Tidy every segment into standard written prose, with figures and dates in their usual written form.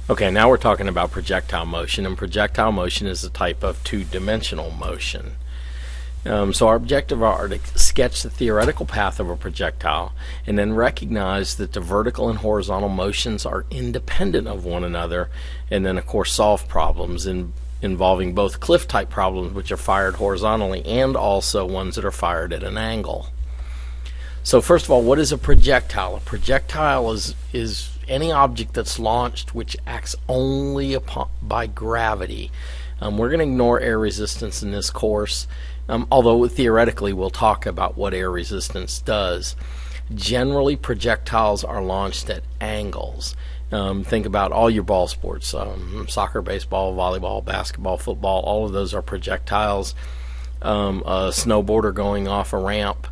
Okay, now we're talking about projectile motion, and projectile motion is a type of two-dimensional motion. So our objective are to sketch the theoretical path of a projectile and then recognize that the vertical and horizontal motions are independent of one another, and then of course solve problems involving both cliff-type problems, which are fired horizontally, and also ones that are fired at an angle. So first of all, what is a projectile? A projectile is any object that's launched which acts only by gravity. We're going to ignore air resistance in this course, although theoretically we'll talk about what air resistance does. Generally, projectiles are launched at angles. Think about all your ball sports, soccer, baseball, volleyball, basketball, football, all of those are projectiles. A snowboarder going off a ramp,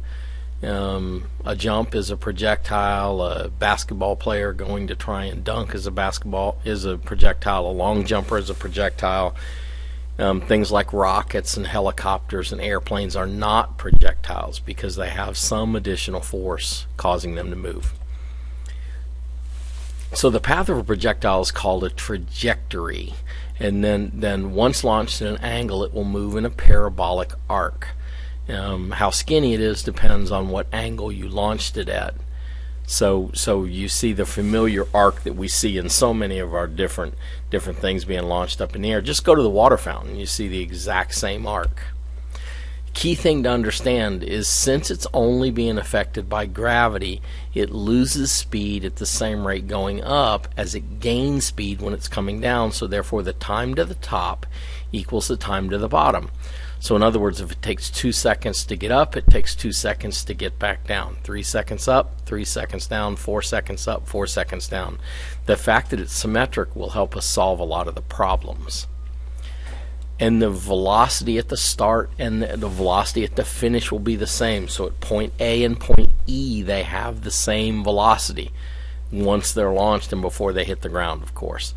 a jump is a projectile. A basketball player going to try and dunk is a projectile. A long jumper is a projectile. Things like rockets and helicopters and airplanes are not projectiles because they have some additional force causing them to move. So the path of a projectile is called a trajectory, and then once launched at an angle, it will move in a parabolic arc. How skinny it is depends on what angle you launched it at. So you see the familiar arc that we see in so many of our different things being launched up in the air. Just go to the water fountain, you see the exact same arc. Key thing to understand is since it's only being affected by gravity, it loses speed at the same rate going up as it gains speed when it's coming down, so therefore the time to the top equals the time to the bottom. So in other words, if it takes 2 seconds to get up, it takes 2 seconds to get back down. 3 seconds up, 3 seconds down, 4 seconds up, 4 seconds down. The fact that it's symmetric will help us solve a lot of the problems. And the velocity at the start and the velocity at the finish will be the same. So at point A and point E, they have the same velocity once they're launched and before they hit the ground, of course.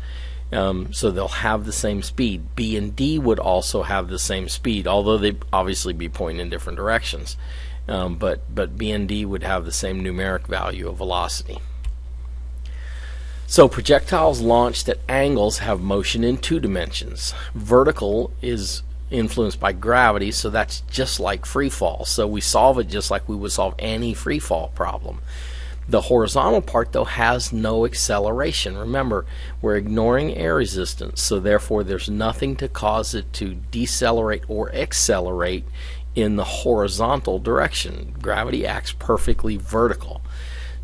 So they'll have the same speed. B and D would also have the same speed, although they'd obviously be pointing in different directions. But B and D would have the same numeric value of velocity. So projectiles launched at angles have motion in two dimensions. Vertical is influenced by gravity, so that's just like free fall. So we solve it just like we would solve any free fall problem. The horizontal part, though, has no acceleration. Remember, we're ignoring air resistance, so therefore there's nothing to cause it to decelerate or accelerate in the horizontal direction. Gravity acts perfectly vertical.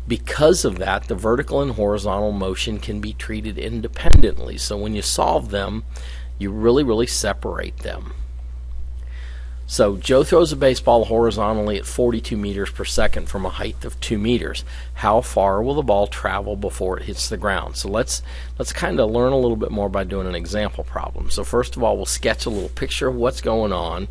Because of that, the vertical and horizontal motion can be treated independently. So when you solve them, you really separate them. So Joe throws a baseball horizontally at 42 meters per second from a height of 2 meters. How far will the ball travel before it hits the ground? So let's kind of learn a little bit more by doing an example problem. So first of all, we'll sketch a little picture of what's going on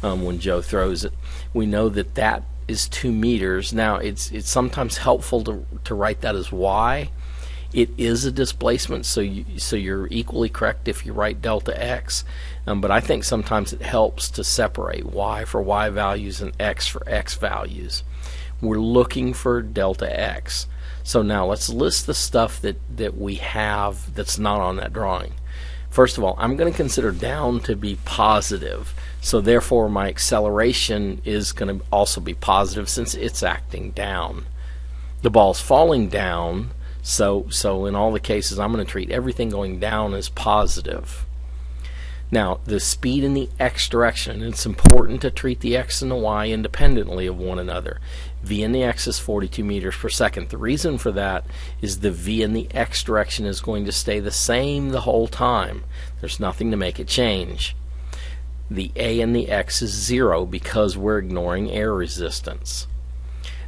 when Joe throws it. We know that is 2 meters. Now it's sometimes helpful to write that as y. It is a displacement, so you're equally correct if you write delta x. But I think sometimes it helps to separate y for y values and x for x values. We're looking for delta x. So now let's list the stuff that we have that's not on that drawing. First of all, I'm going to consider down to be positive. So therefore my acceleration is going to also be positive since it's acting down. The ball's falling down, so in all the cases I'm going to treat everything going down as positive. Now the speed in the x direction, it's important to treat the x and the y independently of one another. V in the x is 42 meters per second. The reason for that is the v in the x direction is going to stay the same the whole time. There's nothing to make it change. The a in the x is 0 because we're ignoring air resistance.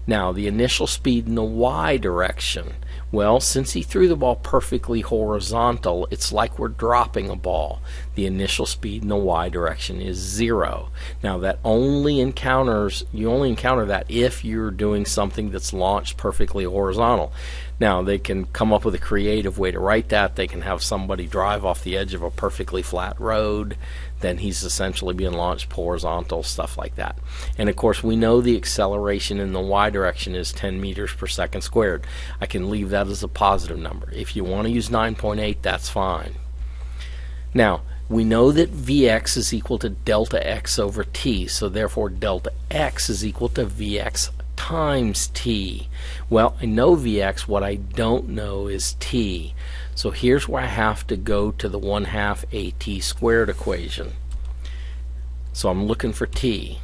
Now the initial speed in the y direction, well, since he threw the ball perfectly horizontal, it's like we're dropping a ball. The initial speed in the y direction is 0. Now you only encounter that if you're doing something that's launched perfectly horizontal. Now, they can come up with a creative way to write that. They can have somebody drive off the edge of a perfectly flat road. Then he's essentially being launched horizontal, stuff like that. And of course, we know the acceleration in the y direction is 10 meters per second squared. I can leave that as a positive number. If you want to use 9.8, that's fine. Now, we know that Vx is equal to delta x over t, so therefore delta x is equal to Vx times t. Well, I know Vx, what I don't know is t. So here's where I have to go to the 1/2 at squared equation. So I'm looking for t.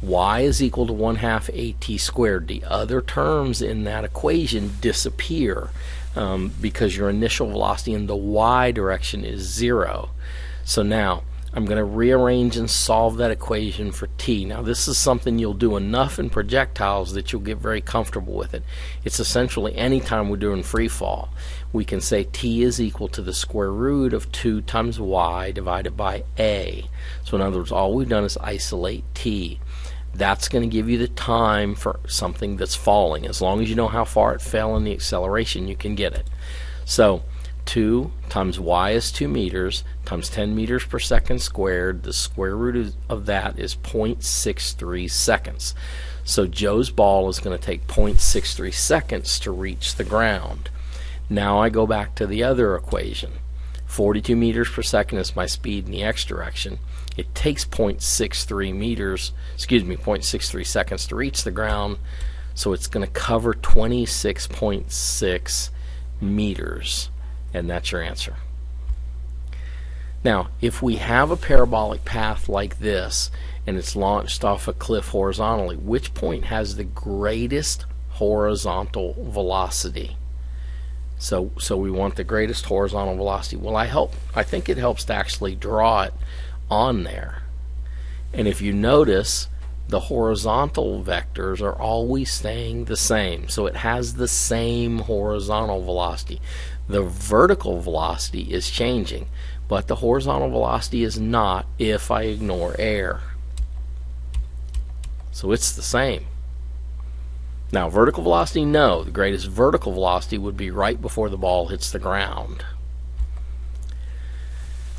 Y is equal to 1/2 at squared. The other terms in that equation disappear because your initial velocity in the y direction is 0. So now I'm going to rearrange and solve that equation for t. Now this is something you'll do enough in projectiles that you'll get very comfortable with it. It's essentially anytime we're doing free fall, we can say t is equal to the square root of 2 times y divided by a. So in other words, all we've done is isolate t. That's going to give you the time for something that's falling. As long as you know how far it fell in the acceleration, you can get it. So 2 times y is 2 meters times 10 meters per second squared. The square root of that is 0.63 seconds. So Joe's ball is going to take 0.63 seconds to reach the ground. Now I go back to the other equation. 42 meters per second is my speed in the x direction. It takes 0.63 seconds to reach the ground, so it's going to cover 26.6 meters. And that's your answer. Now, if we have a parabolic path like this and it's launched off a cliff horizontally, which point has the greatest horizontal velocity? So we want the greatest horizontal velocity. Well, I think it helps to actually draw it on there. And if you notice, the horizontal vectors are always staying the same. So it has the same horizontal velocity. The vertical velocity is changing, but the horizontal velocity is not if I ignore air. So it's the same. Now, vertical velocity, no. The greatest vertical velocity would be right before the ball hits the ground.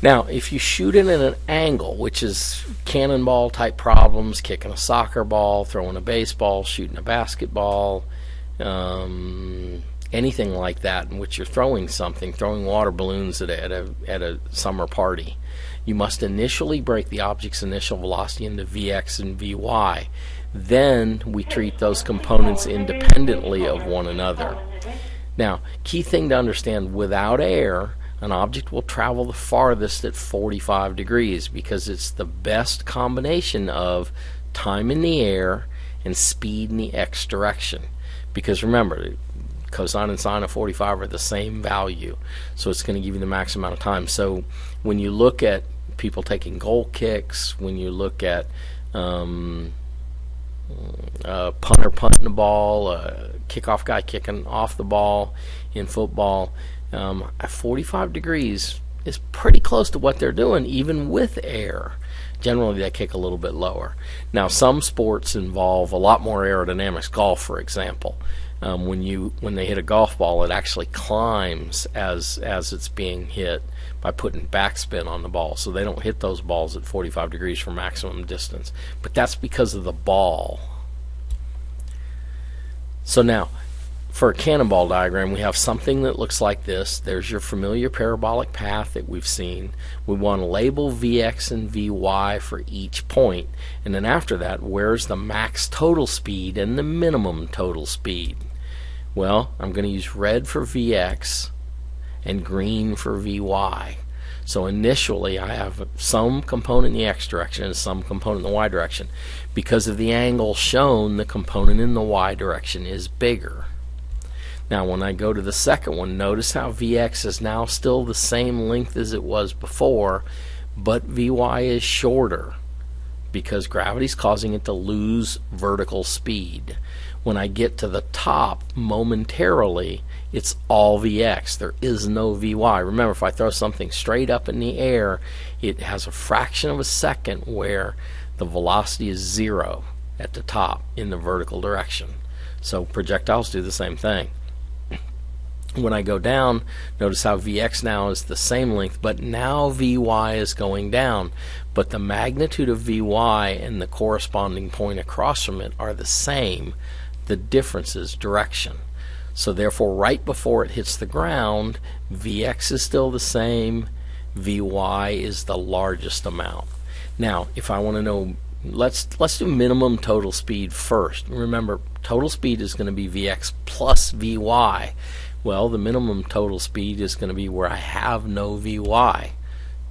Now, if you shoot it at an angle, which is cannonball type problems, kicking a soccer ball, throwing a baseball, shooting a basketball, anything like that in which you're throwing something, throwing water balloons at a summer party, you must initially break the object's initial velocity into Vx and Vy. Then we treat those components independently of one another. Now, key thing to understand, without air, an object will travel the farthest at 45 degrees because it's the best combination of time in the air and speed in the x direction. Because remember, cosine and sine of 45 are the same value, so it's going to give you the maximum amount of time. So when you look at people taking goal kicks, when you look at a punter punting the ball, a kickoff guy kicking off the ball in football, at 45 degrees is pretty close to what they're doing, even with air. Generally, they kick a little bit lower. Now, some sports involve a lot more aerodynamics. Golf, for example, when they hit a golf ball, it actually climbs as it's being hit by putting backspin on the ball, so they don't hit those balls at 45 degrees for maximum distance. But that's because of the ball. So now, for a cannonball diagram, we have something that looks like this. There's your familiar parabolic path that we've seen. We want to label Vx and Vy for each point, and then after that, where's the max total speed and the minimum total speed? Well, I'm going to use red for Vx and green for Vy. So initially I have some component in the x direction and some component in the y direction. Because of the angle shown, the component in the y direction is bigger. Now when I go to the second one, notice how Vx is now still the same length as it was before, but Vy is shorter because gravity is causing it to lose vertical speed. When I get to the top, momentarily, it's all Vx. There is no Vy. Remember, if I throw something straight up in the air, it has a fraction of a second where the velocity is 0 at the top in the vertical direction. So projectiles do the same thing. When I go down, notice how Vx now is the same length, but now Vy is going down. But the magnitude of Vy and the corresponding point across from it are the same. The difference is direction. So therefore, right before it hits the ground, Vx is still the same, Vy is the largest amount. Now, if I want to know, let's do minimum total speed first. Remember, total speed is going to be Vx plus Vy. Well, the minimum total speed is going to be where I have no Vy,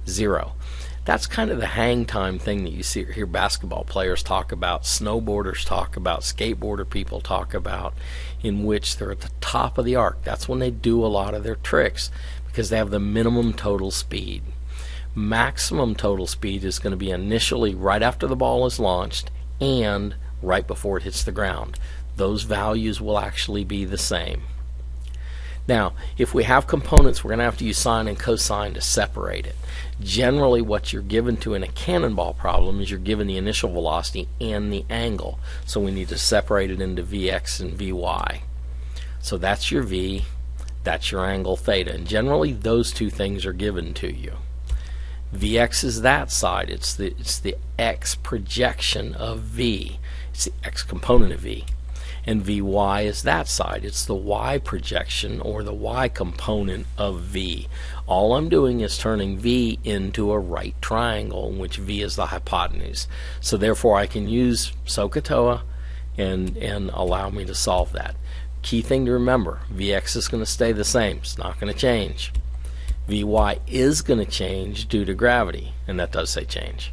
0. That's kind of the hang time thing that you hear basketball players talk about, snowboarders talk about, skateboarder people talk about, in which they're at the top of the arc. That's when they do a lot of their tricks, because they have the minimum total speed. Maximum total speed is going to be initially right after the ball is launched and right before it hits the ground. Those values will actually be the same. Now, if we have components, we're going to have to use sine and cosine to separate it. Generally, what you're given to in a cannonball problem is you're given the initial velocity and the angle. So we need to separate it into Vx and Vy. So that's your V, that's your angle theta. And generally, those two things are given to you. Vx is that side. It's the x projection of V. It's the x component of V. And Vy is that side. It's the y projection, or the y component of V. All I'm doing is turning V into a right triangle, in which V is the hypotenuse. So therefore I can use SOHCAHTOA and allow me to solve that. Key thing to remember, Vx is going to stay the same. It's not going to change. Vy is going to change due to gravity, and that does say change.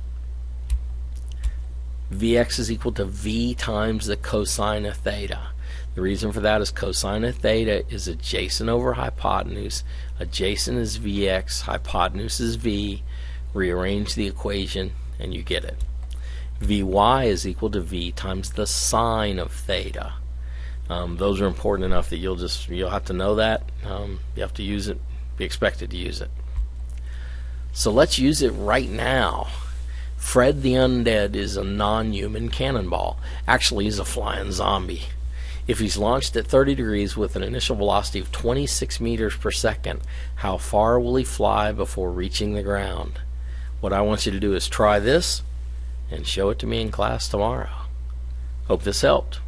Vx is equal to V times the cosine of theta. The reason for that is cosine of theta is adjacent over hypotenuse. Adjacent is Vx, hypotenuse is V. Rearrange the equation and you get it. Vy is equal to V times the sine of theta. Those are important enough that you'll have to know that. You have to use it, be expected to use it. So let's use it right now. Fred the Undead is a non-human cannonball. Actually, he's a flying zombie. If he's launched at 30 degrees with an initial velocity of 26 meters per second, how far will he fly before reaching the ground? What I want you to do is try this and show it to me in class tomorrow. Hope this helped.